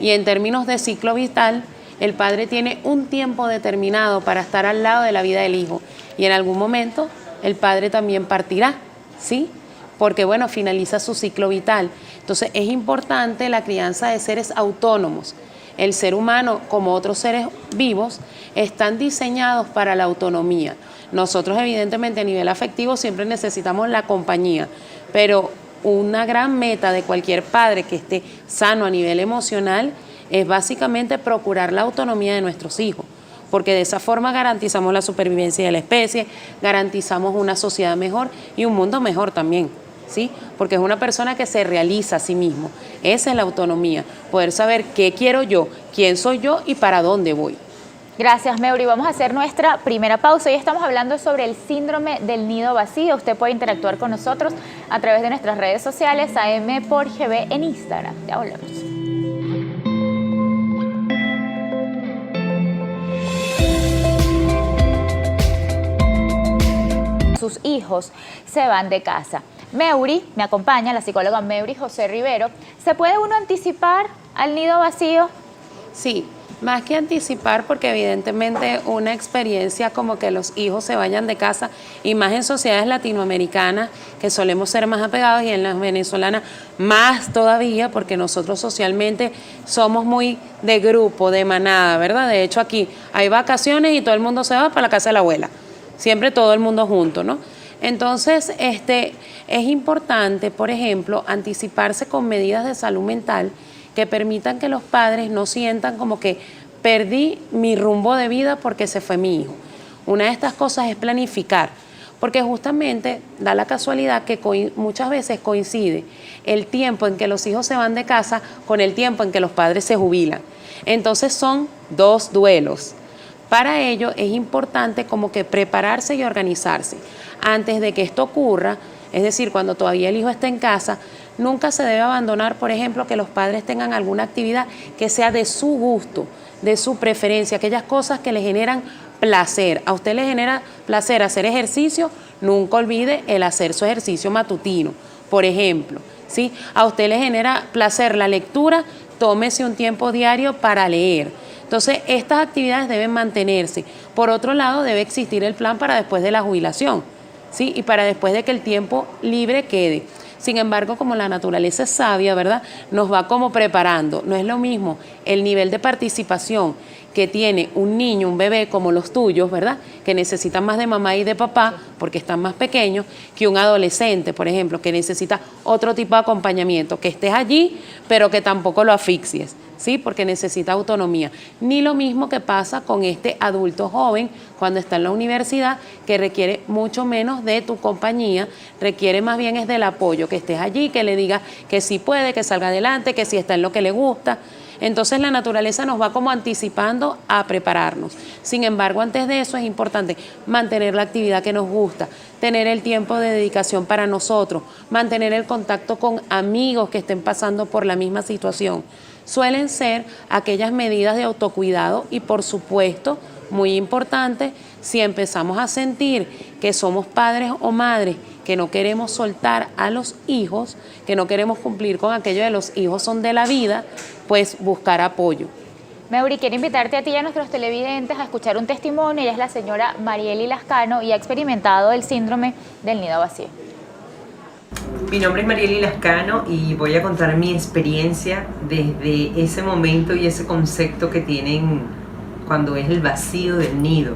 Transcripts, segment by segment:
Y en términos de ciclo vital, el padre tiene un tiempo determinado para estar al lado de la vida del hijo. Y en algún momento el padre también partirá, ¿sí? Porque, bueno, finaliza su ciclo vital. Entonces, es importante la crianza de seres autónomos. El ser humano, como otros seres vivos, están diseñados para la autonomía. Nosotros, evidentemente, a nivel afectivo siempre necesitamos la compañía, pero una gran meta de cualquier padre que esté sano a nivel emocional es básicamente procurar la autonomía de nuestros hijos, porque de esa forma garantizamos la supervivencia de la especie, garantizamos una sociedad mejor y un mundo mejor también, ¿sí? Porque es una persona que se realiza a sí mismo. Esa es la autonomía, poder saber qué quiero yo, quién soy yo y para dónde voy. Gracias, Meury. Vamos a hacer nuestra primera pausa. Hoy estamos hablando sobre el síndrome del nido vacío. Usted puede interactuar con nosotros a través de nuestras redes sociales, AM por GB en Instagram. Ya volvemos. Sus hijos se van de casa. Meury, me acompaña la psicóloga Meury José Rivero. ¿Se puede uno anticipar al nido vacío? Sí, más que anticipar, porque evidentemente una experiencia como que los hijos se vayan de casa, y más en sociedades latinoamericanas, que solemos ser más apegados, y en las venezolanas más todavía, porque nosotros socialmente somos muy de grupo, de manada, ¿verdad? De hecho, aquí hay vacaciones y todo el mundo se va para la casa de la abuela. Siempre todo el mundo junto, ¿no? Entonces, es importante, por ejemplo, anticiparse con medidas de salud mental que permitan que los padres no sientan como que perdí mi rumbo de vida porque se fue mi hijo. Una de estas cosas es planificar, porque justamente da la casualidad que muchas veces coincide el tiempo en que los hijos se van de casa con el tiempo en que los padres se jubilan. Entonces son dos duelos. Para ello es importante como que prepararse y organizarse. Antes de que esto ocurra, es decir, cuando todavía el hijo está en casa, nunca se debe abandonar, por ejemplo, que los padres tengan alguna actividad que sea de su gusto, de su preferencia, aquellas cosas que le generan placer. A usted le genera placer hacer ejercicio, nunca olvide el hacer su ejercicio matutino, por ejemplo, ¿sí? A usted le genera placer la lectura, tómese un tiempo diario para leer. Entonces, estas actividades deben mantenerse. Por otro lado, debe existir el plan para después de la jubilación, ¿sí? Y para después de que el tiempo libre quede. Sin embargo, como la naturaleza es sabia, ¿verdad?, nos va como preparando. No es lo mismo el nivel de participación que tiene un niño, un bebé como los tuyos, ¿verdad?, que necesitan más de mamá y de papá porque están más pequeños, que un adolescente, por ejemplo, que necesita otro tipo de acompañamiento, que estés allí, pero que tampoco lo asfixies, ¿sí?, porque necesita autonomía. Ni lo mismo que pasa con este adulto joven cuando está en la universidad, que requiere mucho menos de tu compañía, requiere más bien es del apoyo, que estés allí, que le digas que sí puede, que salga adelante, que sí está en lo que le gusta. Entonces la naturaleza nos va como anticipando a prepararnos. Sin embargo, antes de eso es importante mantener la actividad que nos gusta, tener el tiempo de dedicación para nosotros, mantener el contacto con amigos que estén pasando por la misma situación. Suelen ser aquellas medidas de autocuidado y, por supuesto, muy importante, si empezamos a sentir que somos padres o madres que no queremos soltar a los hijos, que no queremos cumplir con aquello de los hijos son de la vida, pues buscar apoyo. Meury, quiero invitarte a ti y a nuestros televidentes a escuchar un testimonio. Ella es la señora Marieli Lascano y ha experimentado el síndrome del nido vacío. Mi nombre es Marieli Lascano y voy a contar mi experiencia desde ese momento y ese concepto que tienen cuando es el vacío del nido.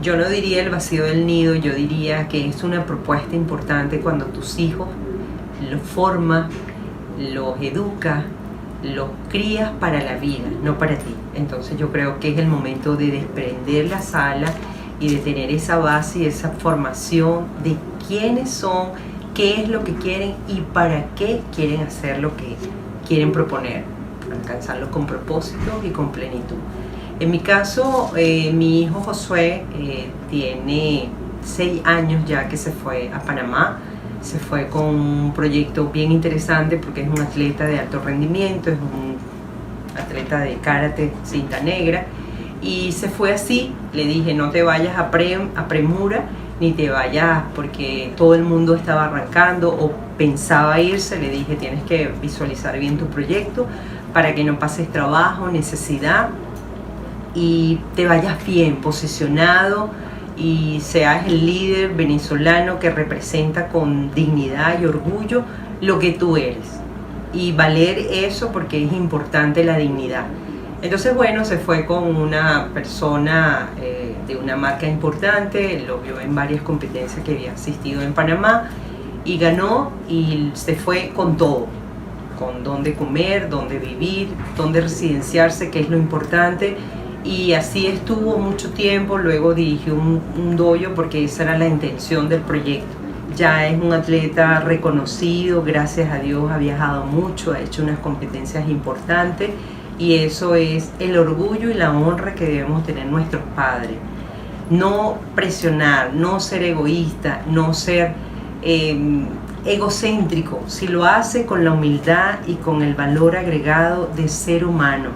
Yo no diría el vacío del nido, yo diría que es una propuesta importante cuando tus hijos los formas, los educas, los crías para la vida, no para ti. Entonces yo creo que es el momento de desprender las alas y de tener esa base y esa formación de quiénes son, qué es lo que quieren y para qué quieren hacer lo que quieren proponer, para alcanzarlo con propósito y con plenitud. En mi caso, mi hijo Josué tiene 6 años ya que se fue a Panamá. Se fue con un proyecto bien interesante porque es un atleta de alto rendimiento, es un atleta de karate cinta negra, y se fue así. Le dije, no te vayas a premura, ni te vayas porque todo el mundo estaba arrancando o pensaba irse. Le dije, tienes que visualizar bien tu proyecto para que no pases trabajo, necesidad y te vayas bien posicionado y seas el líder venezolano que representa con dignidad y orgullo lo que tú eres. Y valer eso porque es importante la dignidad. Entonces, bueno, se fue con una persona de una marca importante, lo vio en varias competencias que había asistido en Panamá y ganó y se fue con todo, con dónde comer, dónde vivir, dónde residenciarse, que es lo importante. Y así estuvo mucho tiempo, luego dirigió un dojo porque esa era la intención del proyecto. Ya es un atleta reconocido, gracias a Dios ha viajado mucho, ha hecho unas competencias importantes y eso es el orgullo y la honra que debemos tener nuestros padres. No presionar, no ser egoísta, no ser egocéntrico, si lo hace con la humildad y con el valor agregado de ser humano.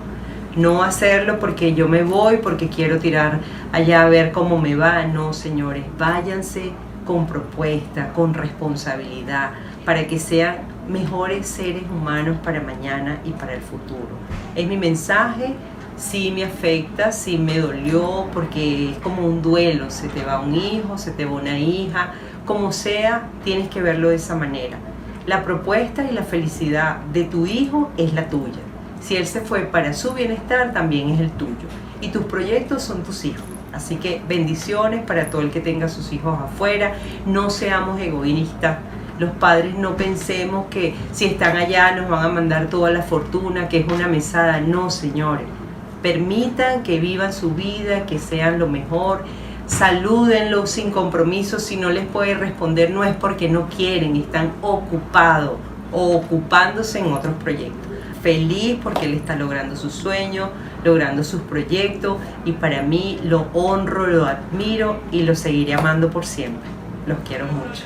No hacerlo porque yo me voy, porque quiero tirar allá a ver cómo me va. No, señores, váyanse con propuesta, con responsabilidad, para que sean mejores seres humanos para mañana y para el futuro. Es mi mensaje, sí me afecta, sí me dolió, porque es como un duelo, se te va un hijo, se te va una hija, como sea, tienes que verlo de esa manera. La propuesta y la felicidad de tu hijo es la tuya. Si él se fue para su bienestar, también es el tuyo. Y tus proyectos son tus hijos. Así que bendiciones para todo el que tenga sus hijos afuera. No seamos egoístas. Los padres no pensemos que si están allá nos van a mandar toda la fortuna, que es una mesada. No, señores. Permitan que vivan su vida, que sean lo mejor. Salúdenlo sin compromiso. Si no les puede responder, no es porque no quieren, están ocupados o ocupándose en otros proyectos. Feliz porque él está logrando sus sueños, logrando sus proyectos y para mí lo honro, lo admiro y lo seguiré amando por siempre. Los quiero mucho.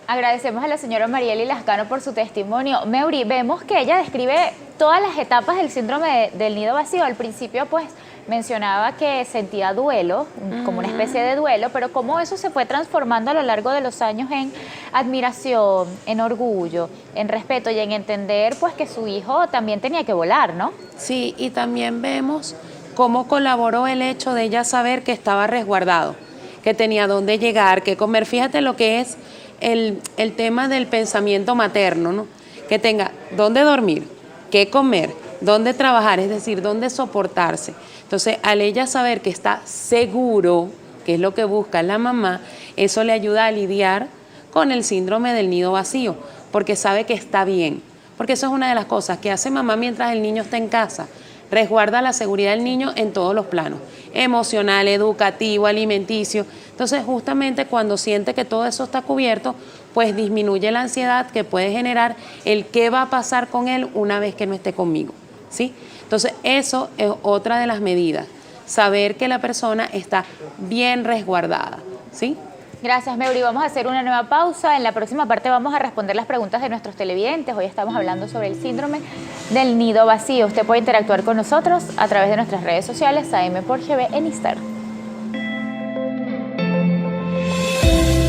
Agradecemos a la señora Marieli Lascano por su testimonio. Meury, vemos que ella describe todas las etapas del síndrome del nido vacío. Al principio, pues, mencionaba que sentía duelo, como una especie de duelo, pero cómo eso se fue transformando a lo largo de los años en admiración, en orgullo, en respeto y en entender, pues, que su hijo también tenía que volar, ¿no? Sí, y también vemos cómo colaboró el hecho de ella saber que estaba resguardado, que tenía dónde llegar, qué comer. Fíjate lo que es el tema del pensamiento materno, ¿no? Que tenga dónde dormir, qué comer, dónde trabajar, es decir, dónde soportarse. Entonces, al ella saber que está seguro, que es lo que busca la mamá, eso le ayuda a lidiar con el síndrome del nido vacío, porque sabe que está bien. Porque eso es una de las cosas que hace mamá mientras el niño está en casa. Resguarda la seguridad del niño en todos los planos, emocional, educativo, alimenticio. Entonces, justamente cuando siente que todo eso está cubierto, pues disminuye la ansiedad que puede generar el qué va a pasar con él una vez que no esté conmigo, ¿sí? Entonces, eso es otra de las medidas, saber que la persona está bien resguardada, ¿sí? Gracias, Meury. Vamos a hacer una nueva pausa. En la próxima parte vamos a responder las preguntas de nuestros televidentes. Hoy estamos hablando sobre el síndrome del nido vacío. Usted puede interactuar con nosotros a través de nuestras redes sociales, AM por GB en Instagram.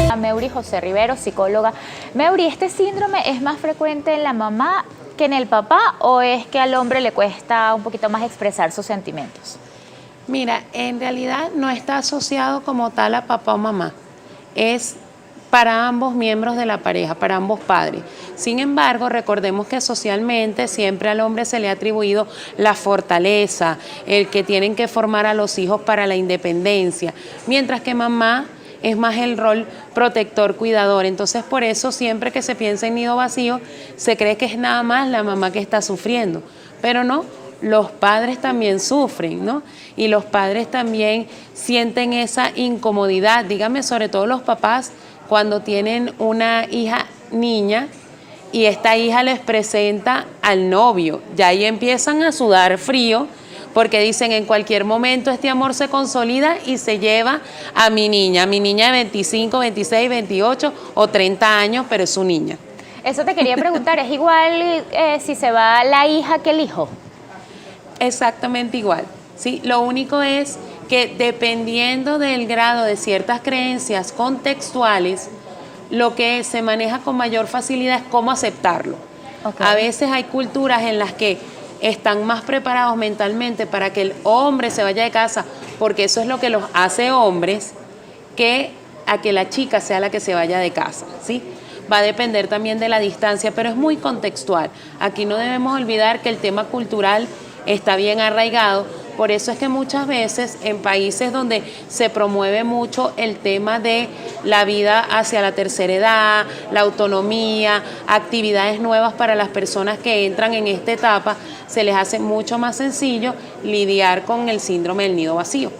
A Meury José Rivero, psicóloga. Meury, ¿este síndrome es más frecuente en la mamá que en el papá o es que al hombre le cuesta un poquito más expresar sus sentimientos? Mira, en realidad no está asociado como tal a papá o mamá. Es para ambos miembros de la pareja, para ambos padres. Sin embargo, recordemos que socialmente siempre al hombre se le ha atribuido la fortaleza, el que tienen que formar a los hijos para la independencia, mientras que mamá es más el rol protector, cuidador. Entonces, por eso siempre que se piensa en nido vacío, se cree que es nada más la mamá que está sufriendo, pero no. Los padres también sufren, ¿no? Y los padres también sienten esa incomodidad. Dígame, sobre todo los papás, cuando tienen una hija niña y esta hija les presenta al novio. Ya ahí empiezan a sudar frío porque dicen en cualquier momento este amor se consolida y se lleva a mi niña de 25, 26, 28 o 30 años, pero es su niña. Eso te quería preguntar, ¿es igual si se va la hija que el hijo? Exactamente igual, ¿sí? Lo único es que dependiendo del grado de ciertas creencias contextuales, lo que se maneja con mayor facilidad es cómo aceptarlo. Okay. A veces hay culturas en las que están más preparados mentalmente para que el hombre se vaya de casa, porque eso es lo que los hace hombres, que a que la chica sea la que se vaya de casa, ¿sí? Va a depender también de la distancia, pero es muy contextual. Aquí no debemos olvidar que el tema cultural está bien arraigado. Por eso es que muchas veces en países donde se promueve mucho el tema de la vida hacia la tercera edad, la autonomía, actividades nuevas para las personas que entran en esta etapa, se les hace mucho más sencillo lidiar con el síndrome del nido vacío.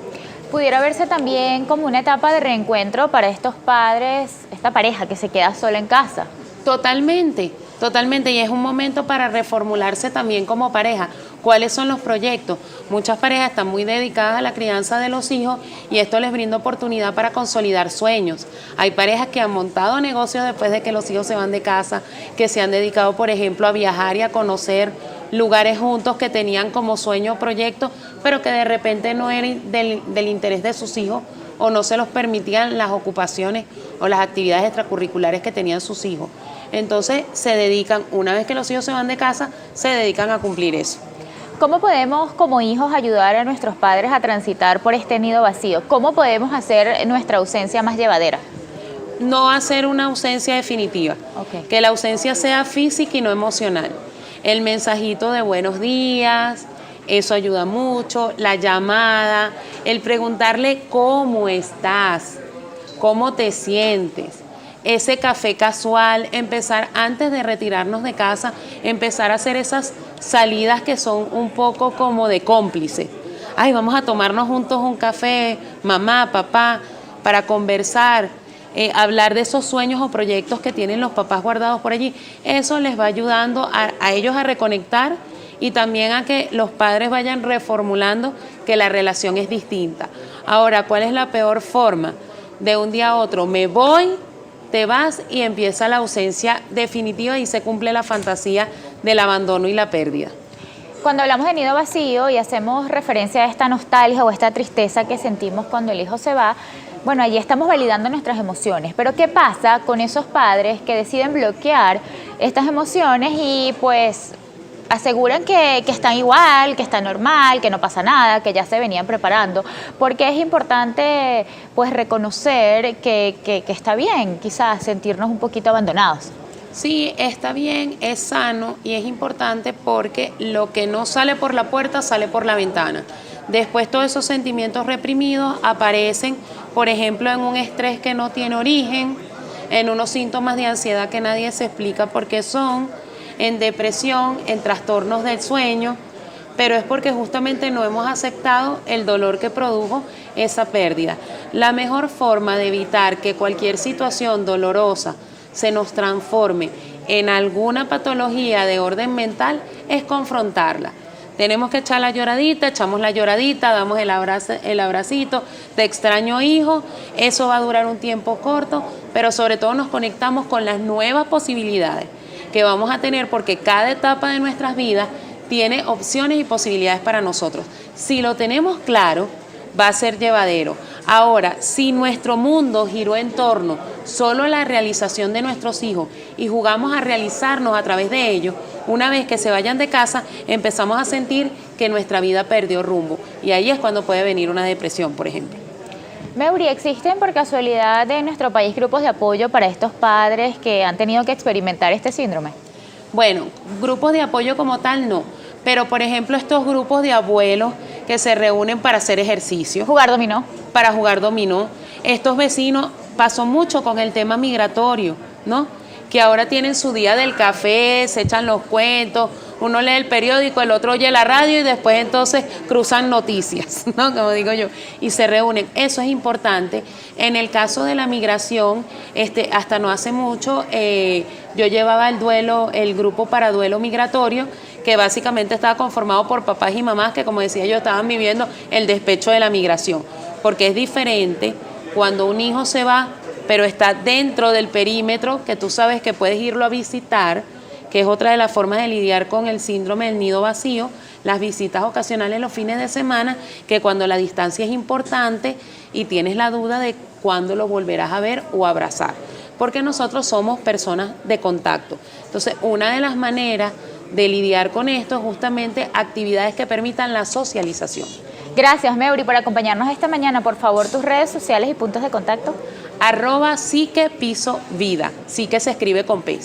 Pudiera verse también como una etapa de reencuentro para estos padres, esta pareja que se queda sola en casa. Totalmente, totalmente, y es un momento para reformularse también como pareja. ¿Cuáles son los proyectos? Muchas parejas están muy dedicadas a la crianza de los hijos y esto les brinda oportunidad para consolidar sueños. Hay parejas que han montado negocios después de que los hijos se van de casa, que se han dedicado, por ejemplo, a viajar y a conocer lugares juntos que tenían como sueño o proyecto, pero que de repente no eran del interés de sus hijos o no se los permitían las ocupaciones o las actividades extracurriculares que tenían sus hijos. Entonces se dedican, una vez que los hijos se van de casa, se dedican a cumplir eso. ¿Cómo podemos como hijos ayudar a nuestros padres a transitar por este nido vacío? ¿Cómo podemos hacer nuestra ausencia más llevadera? No hacer una ausencia definitiva, Okay. Que la ausencia sea física y no emocional. El mensajito de buenos días, eso ayuda mucho, la llamada, el preguntarle cómo estás, cómo te sientes. Ese café casual, empezar antes de retirarnos de casa, empezar a hacer esas salidas que son un poco como de cómplice. Ay, vamos a tomarnos juntos un café, mamá, papá, para conversar, hablar de esos sueños o proyectos que tienen los papás guardados por allí. Eso les va ayudando a ellos a reconectar y también a que los padres vayan reformulando que la relación es distinta. Ahora, ¿cuál es la peor forma? De un día a otro, me voy, te vas y empieza la ausencia definitiva y se cumple la fantasía del abandono y la pérdida. Cuando hablamos de nido vacío y hacemos referencia a esta nostalgia o esta tristeza que sentimos cuando el hijo se va, bueno, allí estamos validando nuestras emociones. Pero ¿qué pasa con esos padres que deciden bloquear estas emociones y pues aseguran que están igual, que está normal, que no pasa nada, que ya se venían preparando? Porque es importante pues reconocer que está bien, quizás sentirnos un poquito abandonados. Sí, está bien, es sano y es importante porque lo que no sale por la puerta sale por la ventana. Después todos esos sentimientos reprimidos aparecen, por ejemplo, en un estrés que no tiene origen, en unos síntomas de ansiedad que nadie se explica por qué son, en depresión, en trastornos del sueño, pero es porque justamente no hemos aceptado el dolor que produjo esa pérdida. La mejor forma de evitar que cualquier situación dolorosa se nos transforme en alguna patología de orden mental es confrontarla. Tenemos que echar la lloradita, echamos la lloradita, damos el abracito, te extraño hijo, eso va a durar un tiempo corto, pero sobre todo nos conectamos con las nuevas posibilidades que vamos a tener porque cada etapa de nuestras vidas tiene opciones y posibilidades para nosotros. Si lo tenemos claro, va a ser llevadero. Ahora, si nuestro mundo giró en torno solo a la realización de nuestros hijos y jugamos a realizarnos a través de ellos, una vez que se vayan de casa, empezamos a sentir que nuestra vida perdió rumbo. Y ahí es cuando puede venir una depresión, por ejemplo. Meury, ¿existen por casualidad en nuestro país grupos de apoyo para estos padres que han tenido que experimentar este síndrome? Bueno, grupos de apoyo como tal no, pero por ejemplo estos grupos de abuelos que se reúnen para hacer ejercicio. ¿Jugar dominó? Para jugar dominó. Estos vecinos pasó mucho con el tema migratorio, ¿no? Que ahora tienen su día del café, se echan los cuentos, uno lee el periódico, el otro oye la radio y después entonces cruzan noticias, ¿no? Como digo yo, y se reúnen. Eso es importante. En el caso de la migración, hasta no hace mucho, yo llevaba el grupo para duelo migratorio, que básicamente estaba conformado por papás y mamás que, como decía yo, estaban viviendo el despecho de la migración. Porque es diferente cuando un hijo se va, pero está dentro del perímetro, que tú sabes que puedes irlo a visitar, que es otra de las formas de lidiar con el síndrome del nido vacío, las visitas ocasionales los fines de semana, que cuando la distancia es importante y tienes la duda de cuándo lo volverás a ver o abrazar. porque nosotros somos personas de contacto. Entonces, una de las maneras de lidiar con esto es justamente actividades que permitan la socialización. Gracias, Meuri, por acompañarnos esta mañana. Por favor, tus redes sociales y puntos de contacto. @psique_vida. Psique se escribe con P.